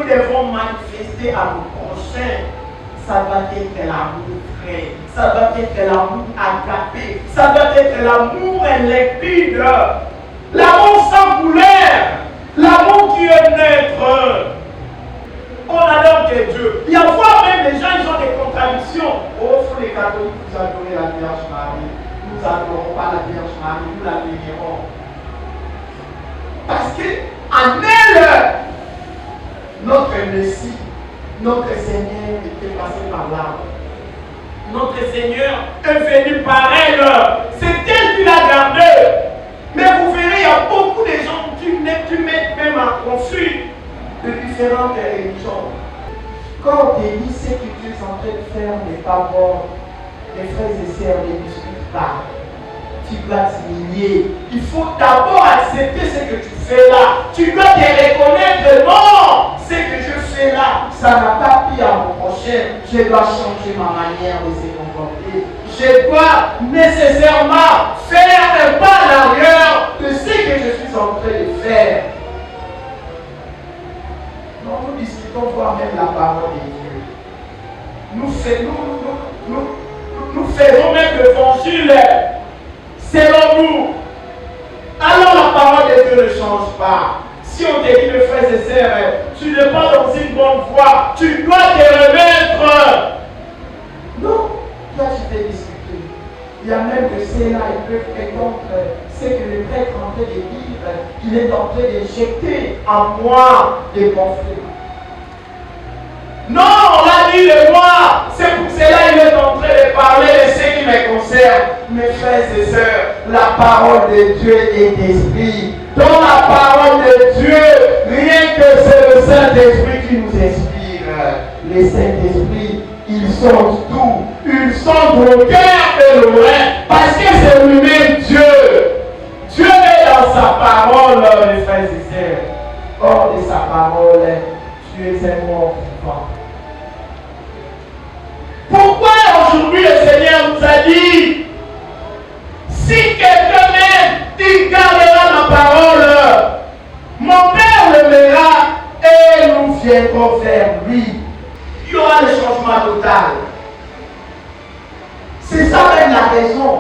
nous devons manifester à nos prochains, ça doit être l'amour vrai, ça doit être l'amour agapé, ça doit être l'amour limpide, l'amour sans couleur, l'amour qui est neutre. On adore que Dieu. Il y a fois même les gens, ils ont des contradictions. Oh, faut les catholiques, vous adorez la Vierge Marie. Nous n'adorons pas la Vierge Marie, nous la vénérons. Parce qu'en elle, notre Messie, notre Seigneur était passé par là. Notre Seigneur est venu par elle. C'est elle qui l'a gardé. Mais vous verrez, il y a beaucoup de gens qui mettent même en conflit de différentes religions. Quand on te dit ce que tu es en train de faire n'est pas bon, les frères et sœurs ne discutent pas. Tu dois t'humilier. Il faut d'abord accepter ce que tu fais là. Tu dois te reconnaître, non, ce que je fais là, ça n'a pas pris à mon prochain. Je dois changer ma manière de se comporter. Je dois nécessairement faire un pas en arrière de ce que je suis en train de faire. Non, nous discutons voir même la parole de Dieu. Nous faisons même l'évangile selon nous. Alors la parole de Dieu ne change pas. Si on te dit, mes frères et sœurs, tu n'es pas dans une bonne voie, tu dois te remettre. Non, là je vais discuter. Il y a même de ceux-là, ils peuvent prétendre ce que le prêtre est en train de dire, il est en train d'injecter en moi des conflits. Non, on l'a dit de moi. C'est pour cela qu'il est en train de parler de ce qui me concerne. Mes frères et sœurs, la parole de Dieu est esprit. Dans la parole de Dieu, rien que c'est le Saint-Esprit qui nous inspire. Les Saint-Esprit, ils sont tout. Ils sont au cœur et l'oreille. Parce que c'est lui-même Dieu. Dieu est dans sa parole, mes frères et sœurs. Hors de sa parole, tu es un mort vivant. Pourquoi aujourd'hui le Seigneur nous a dit, si quelqu'un m'aime, il gardera ma parole, mon Père le verra et nous viendrons vers lui. Il y aura le changement total. C'est ça même la raison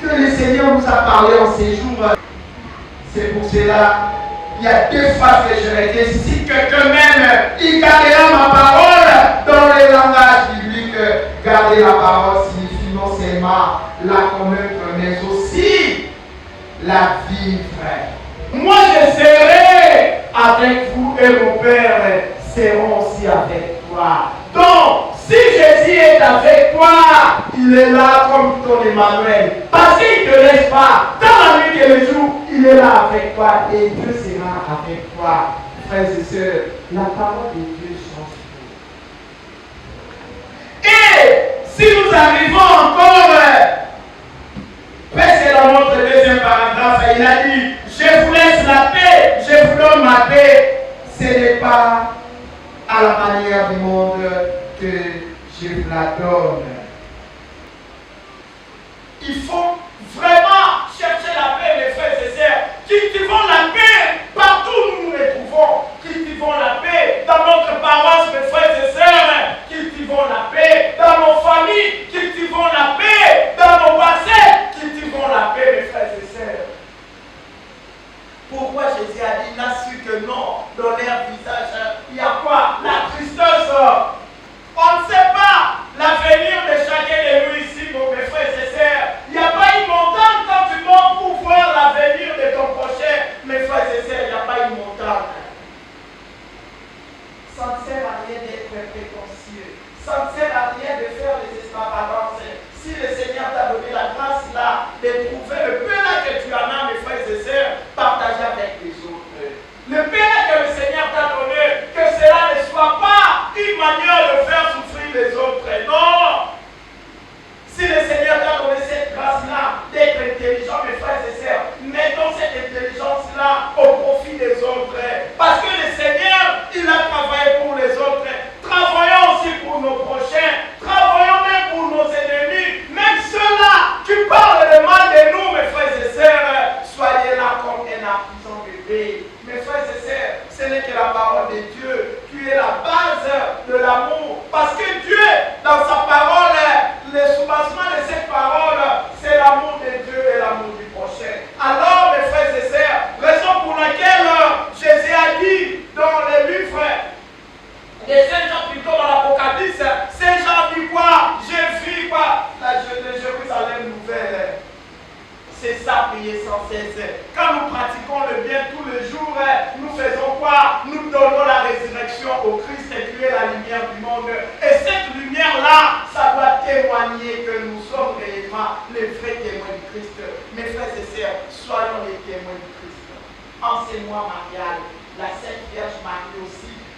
que le Seigneur nous a parlé en ces jours. C'est pour cela. Il y a deux phrases que je répète. Si quelqu'un m'aime, il gardera ma parole. Dans le langage biblique, garder la parole signifie non seulement la connaître, mais aussi la vivre. Moi, je serai avec vous et mon Père seront aussi avec toi. Donc, si Jésus est avec toi, il est là comme ton Emmanuel. Parce qu'il ne te laisse pas. Dans la nuit et le jour, il est là avec toi et Dieu sera avec toi. Frères et sœurs, la parole de Dieu change tout. Et si nous arrivons encore, presque dans notre deuxième paragraphe, il a dit, je vous laisse la paix, je vous donne ma paix. Ce n'est pas à la manière du monde que je vous la donne. Il faut vraiment chercher la paix, mes frères et sœurs. Cultivons la paix partout où nous nous retrouvons. Cultivons la paix dans notre paroisse, mes frères et sœurs. Cultivons la paix dans nos familles. Cultivons la paix dans nos passés. Cultivons la paix, mes frères et sœurs. Pourquoi Jésus a dit, il a su que non, dans leur visage, il y a quoi? La tristesse. On ne sait pas l'avenir de chacun de nous ici, mes frères et sœurs. Il n'y a pas une montagne quand tu montes pour voir l'avenir de ton prochain. Mes frères et sœurs, il n'y a pas une montagne. Ça ne sert à rien d'être prétentieux. Ça ne sert à rien de faire des extravagances. Si le Seigneur t'a donné la grâce là, de trouver le peu là que tu en as, mes frères et sœurs, partagez avec les autres. Le peu là que le Seigneur t'a donné, que cela ne soit pas une manière de faire souffrir les autres. Non! Si le Seigneur t'a donné cette grâce-là d'être intelligent, mes frères et sœurs, mettons cette intelligence-là au profit des autres. Parce que le Seigneur, il a travaillé pour les autres. Travaillons aussi pour nos prochains. Travaillons même pour nos ennemis. Même ceux-là qui parlent le mal de nous, mes frères et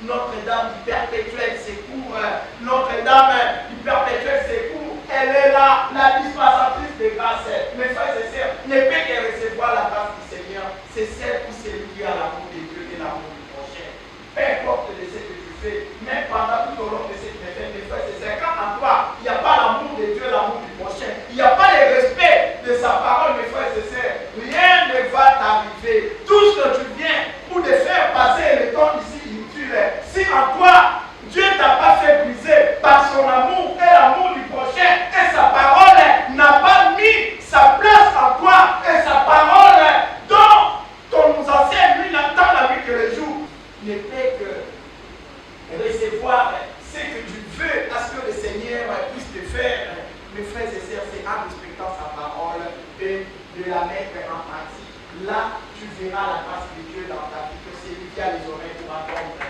Notre-Dame du perpétuel secours, Notre-Dame du perpétuel secours, elle est là, la dispensatrice de grâce. Mes frères et sœurs, ne peut que recevoir la grâce du Seigneur, c'est celle ou celui qui a l'amour de Dieu et l'amour du prochain. Peu importe de ce que tu fais, même pendant tout au long de cette méthode, mes frères et sœurs, quand en toi, il n'y a pas l'amour de Dieu, l'amour du prochain, il n'y a pas le respect de sa parole, mes frères et sœurs, rien ne va t'arriver. Tout ce que tu viens pour te faire passer le temps ici inutile, si en toi, Dieu ne t'a pas fait briser par son amour et l'amour du prochain, et sa parole n'a pas mis sa place en toi, et sa parole dont ton ancien, lui, n'attend la nuit que le jour, ne peut que recevoir ce que tu veux à ce que le Seigneur puisse te faire. Mes frères et sœurs, c'est en respectant sa parole et de la mettre en pratique. Là, tu verras la grâce de Dieu dans ta vie, que c'est lui qui a les oreilles pour entendre.